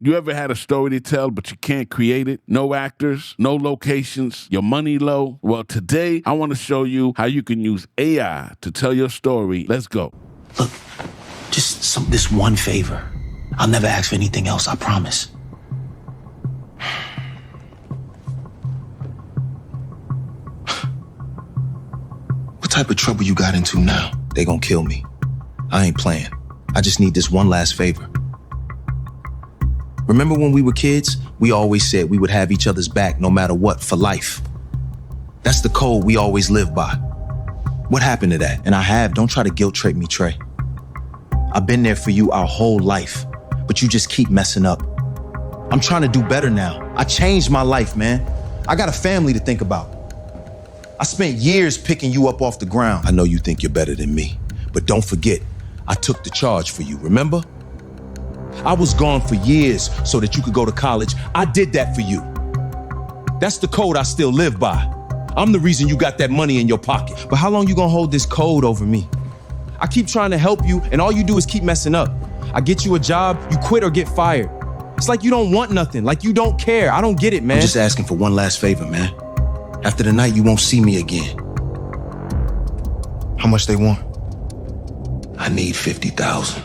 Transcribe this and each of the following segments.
You ever had a story to tell, but you can't create it? No actors, no locations, your money low? Well, today I want to show you how you can use AI to tell your story. Let's go. Look, just this one favor. I'll never ask for anything else, I promise. What type of trouble you got into now? They gonna kill me. I ain't playing. I just need this one last favor. Remember when we were kids? We always said we would have each other's back no matter what for life. That's the code we always live by. What happened to that? And don't try to guilt trip me, Trey. I've been there for you our whole life, but you just keep messing up. I'm trying to do better now. I changed my life, man. I got a family to think about. I spent years picking you up off the ground. I know you think you're better than me, but don't forget, I took the charge for you, remember? I was gone for years so that you could go to college. I did that for you. That's the code I still live by. I'm the reason you got that money in your pocket. But how long you gonna hold this code over me? I keep trying to help you, and all you do is keep messing up. I get you a job, you quit or get fired. It's like you don't want nothing, like you don't care. I don't get it, man. I'm just asking for one last favor, man. After the night, you won't see me again. How much they want? I need 50,000.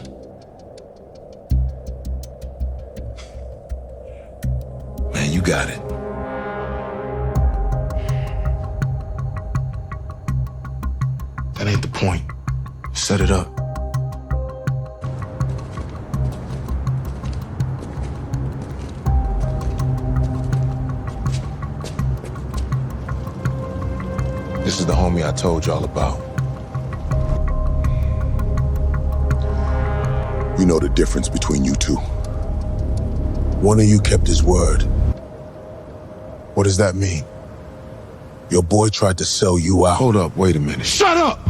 Man, you got it. That ain't the point. Set it up. This is the homie I told y'all about. We know the difference between you two. One of you kept his word. What does that mean? Your boy tried to sell you out. Hold up, wait a minute. Shut up!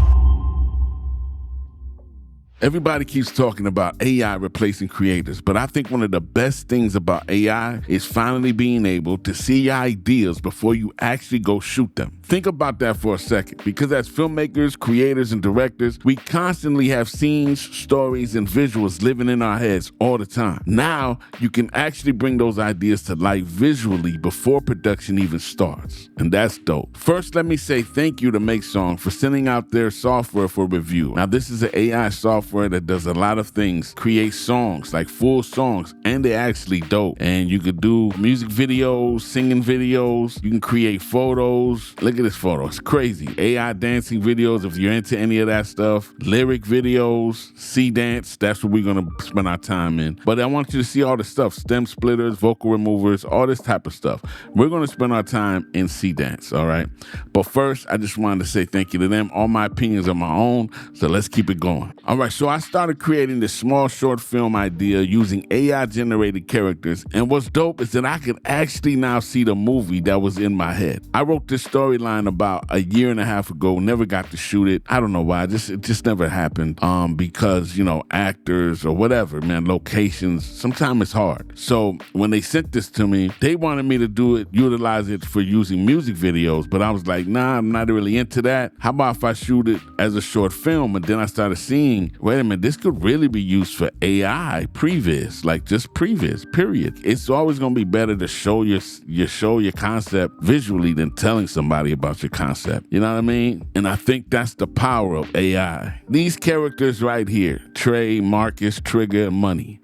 Everybody keeps talking about AI replacing creators, but I think one of the best things about AI is finally being able to see your ideas before you actually go shoot them. Think about that for a second, because as filmmakers, creators, and directors, we constantly have scenes, stories, and visuals living in our heads all the time. Now, you can actually bring those ideas to life visually before production even starts, and that's dope. First, let me say thank you to MakeSong for sending out their software for review. Now, this is an AI software that does a lot of things, create songs, like full songs, and they're actually dope. And you could do music videos, singing videos, you can create photos. Look at this photo, it's crazy. AI dancing videos, if you're into any of that stuff, lyric videos, C-dance, that's what we're gonna spend our time in. But I want you to see all the stuff, stem splitters, vocal removers, all this type of stuff. We're gonna spend our time in C-dance, all right? But first, I just wanted to say thank you to them. All my opinions are my own, so let's keep it going. All right, so I started creating this small short film idea using AI-generated characters, and what's dope is that I could actually now see the movie that was in my head. I wrote this storyline about a year and a half ago, never got to shoot it. I don't know why, it just never happened, because, actors or whatever, man, locations, sometimes it's hard. So when they sent this to me, they wanted me to do it, utilize it for using music videos, but I was like, nah, I'm not really into that. How about if I shoot it as a short film? And then I started seeing, wait a minute, this could really be used for AI, pre-vis, like just pre-vis, period. It's always gonna be better to show your concept visually than telling somebody about your concept. You know what I mean? And I think that's the power of AI. These characters right here, Trey, Marcus, Trigger, and Money,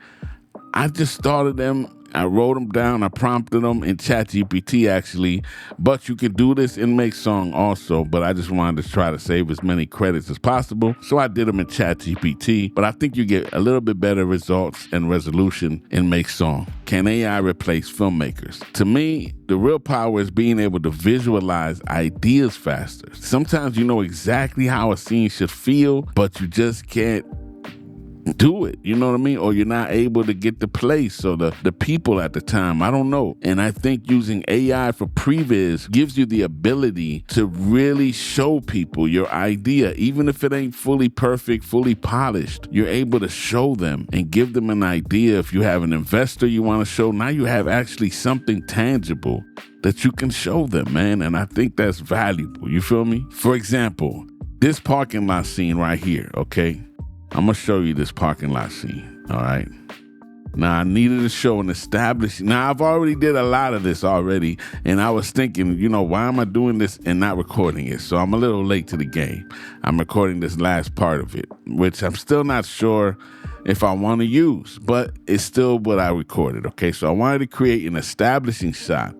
I just thought of them. I wrote them down, I prompted them in ChatGPT actually, but you can do this in MakeSong also, but I just wanted to try to save as many credits as possible, so I did them in ChatGPT, but I think you get a little bit better results and resolution in MakeSong. Can AI replace filmmakers? To me, the real power is being able to visualize ideas faster. Sometimes you know exactly how a scene should feel, but you just can't do it, you know what I mean? Or you're not able to get the place or the people at the time, I don't know. And I think using AI for pre-vis gives you the ability to really show people your idea. Even if it ain't fully perfect, fully polished, you're able to show them and give them an idea. If you have an investor you want to show, now you have actually something tangible that you can show them, man. And I think that's valuable, you feel me? For example, this parking lot scene right here, okay? I'm gonna show you this parking lot scene, all right? Now I needed to show and establish. Now I've already did a lot of this already, and I was thinking, why am I doing this and not recording it? So I'm a little late to the game. I'm recording this last part of it, which I'm still not sure if I want to use, but it's still what I recorded. Okay, so I wanted to create an establishing shot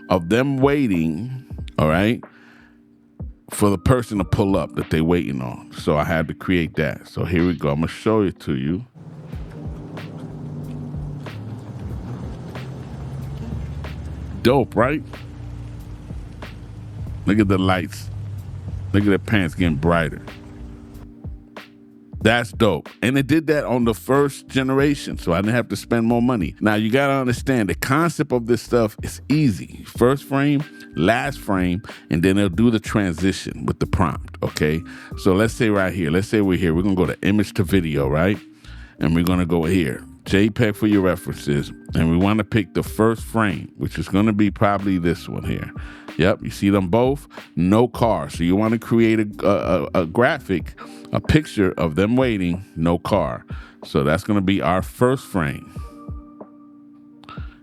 of them waiting, all right, for the person to pull up that they're waiting on. So I had to create that. So here we go. I'm gonna show it to you. Dope, right? Look at the lights. Look at their pants getting brighter. That's dope. And it did that on the first generation, so I didn't have to spend more money. Now, you got to understand, the concept of this stuff is easy. First frame, last frame, and then it'll do the transition with the prompt, okay? So let's say right here, let's say we're here. We're going to go to image to video, right? And we're going to go here. JPEG for your references. And we want to pick the first frame, which is going to be probably this one here. Yep, you see them both, no car. So you want to create a graphic, a picture of them waiting, no car. So that's going to be our first frame.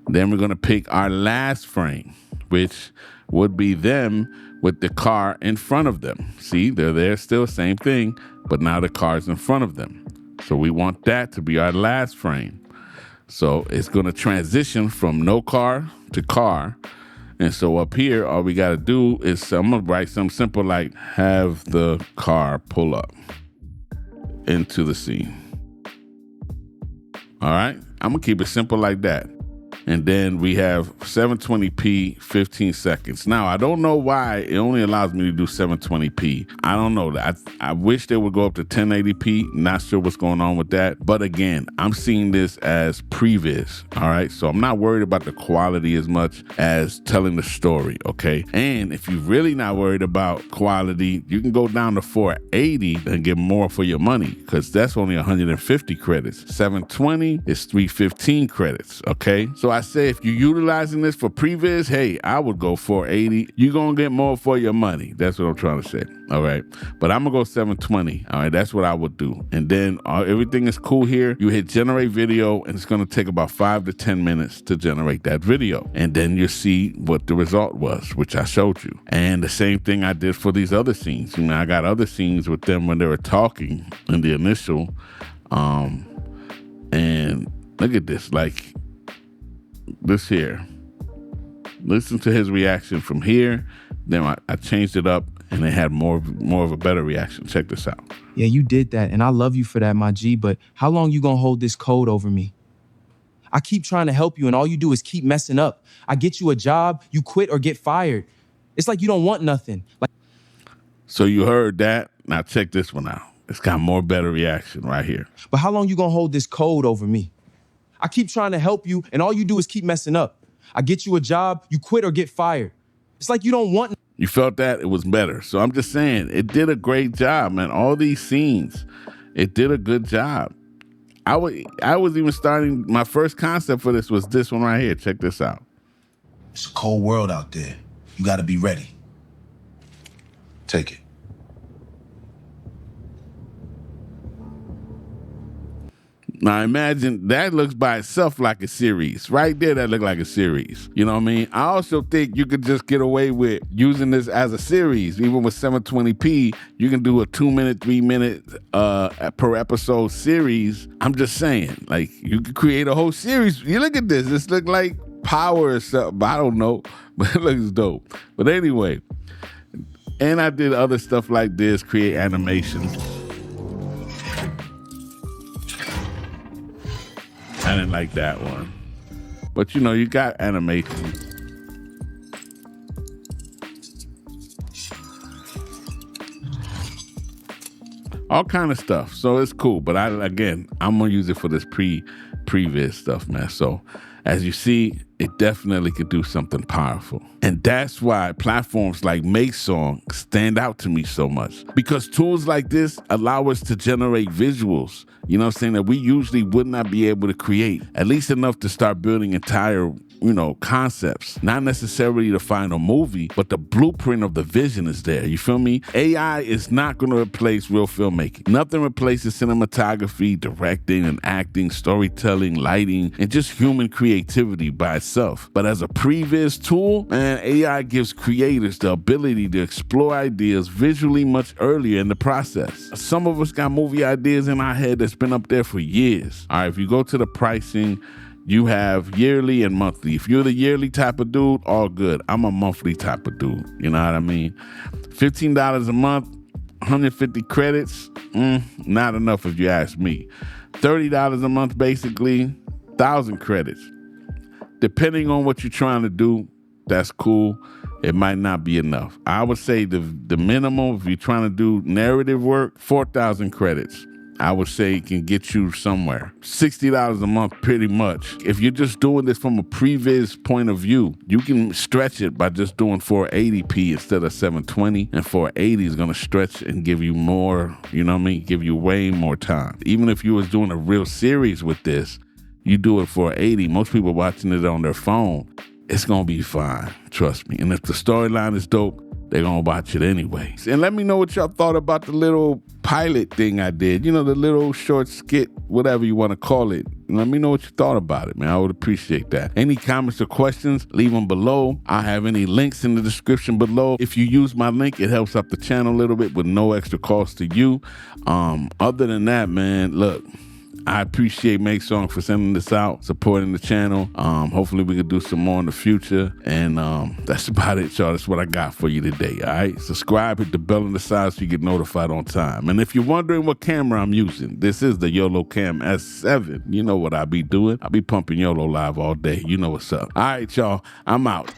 Then we're going to pick our last frame, which would be them with the car in front of them. See, they're there still, same thing, but now the car's in front of them. So we want that to be our last frame. So it's going to transition from no car to car. And so up here, all we got to do is I'm going to write something simple like have the car pull up into the scene. All right. I'm going to keep it simple like that. And then we have 720p, 15 seconds. Now, I don't know why it only allows me to do 720p. I don't know. I wish they would go up to 1080p. Not sure what's going on with that. But again, I'm seeing this as pre-vis, all right? So I'm not worried about the quality as much as telling the story, okay? And if you're really not worried about quality, you can go down to 480 and get more for your money because that's only 150 credits. 720 is 315 credits, okay? So I say if you're utilizing this for pre-vis, hey, I would go 480. You're going to get more for your money. That's what I'm trying to say. All right. But I'm going to go 720. All right. That's what I would do. And then everything is cool here. You hit generate video and it's going to take about 5 to 10 minutes to generate that video. And then you see what the result was, which I showed you. And the same thing I did for these other scenes. I got other scenes with them when they were talking in the initial. And look at this, like, this here. Listen to his reaction from here. Then I changed it up and it had more of a better reaction. Check this out. Yeah, you did that, and I love you for that, my G, but how long you gonna hold this code over me? I keep trying to help you, and all you do is keep messing up. I get you a job, you quit or get fired. It's like you don't want nothing. So you heard that. Now check this one out. It's got more better reaction right here. But how long you gonna hold this code over me? I keep trying to help you, and all you do is keep messing up. I get you a job, you quit or get fired. It's like you don't want. You felt that? It was better. So I'm just saying, it did a great job, man. All these scenes, it did a good job. I was even starting, my first concept for this was this one right here. Check this out. It's a cold world out there. You gotta be ready. Take it. Now imagine that looks by itself like a series. Right there, that looked like a series. You know what I mean? I also think you could just get away with using this as a series. Even with 720p, you can do a 2-minute, 3-minute per episode series. I'm just saying, like, you could create a whole series. You look at this, this look like Power or something. I don't know, but it looks dope. But anyway, and I did other stuff like this, create animations. I didn't like that one. But you got animation. All kind of stuff. So it's cool. But I'm gonna use it for this pre-vis stuff, man. So as you see, it definitely could do something powerful. And that's why platforms like MakeSong stand out to me so much. Because tools like this allow us to generate visuals, you know what I'm saying, that we usually would not be able to create. At least enough to start building entire concepts. Not necessarily the final movie, but the blueprint of the vision is there. You feel me? AI is not going to replace real filmmaking. Nothing replaces cinematography, directing, and acting, storytelling, lighting, and just human creativity by itself. But as a pre-vis tool, man, AI gives creators the ability to explore ideas visually much earlier in the process. Some of us got movie ideas in our head that's been up there for years. All right, if you go to the pricing, you have yearly and monthly. If you're the yearly type of dude, all good. I'm a monthly type of dude. You know what I mean? $15 a month, 150 credits, not enough if you ask me. $30 a month, basically, 1,000 credits. Depending on what you're trying to do, that's cool. It might not be enough. I would say the minimum, if you're trying to do narrative work, 4,000 credits. I would say it can get you somewhere. $60 a month, pretty much. If you're just doing this from a pre-vis point of view, you can stretch it by just doing 480p instead of 720. And 480 is going to stretch and give you more, give you way more time. Even if you was doing a real series with this, you do it 480. Most people watching it on their phone, it's going to be fine. Trust me. And if the storyline is dope, they're going to watch it anyway. And let me know what y'all thought about the little pilot thing I did. The little short skit, whatever you want to call it. Let me know what you thought about it, man. I would appreciate that. Any comments or questions, leave them below. I have any links in the description below. If you use my link, it helps out the channel a little bit with no extra cost to you. Other than that, man, look, I appreciate MakeSong for sending this out, supporting the channel. Hopefully we can do some more in the future. And that's about it, y'all. That's what I got for you today, all right? Subscribe, hit the bell on the side so you get notified on time. And if you're wondering what camera I'm using, this is the Yolocam S7. You know what I be doing. I be pumping Yololiv all day. You know what's up. All right, y'all. I'm out.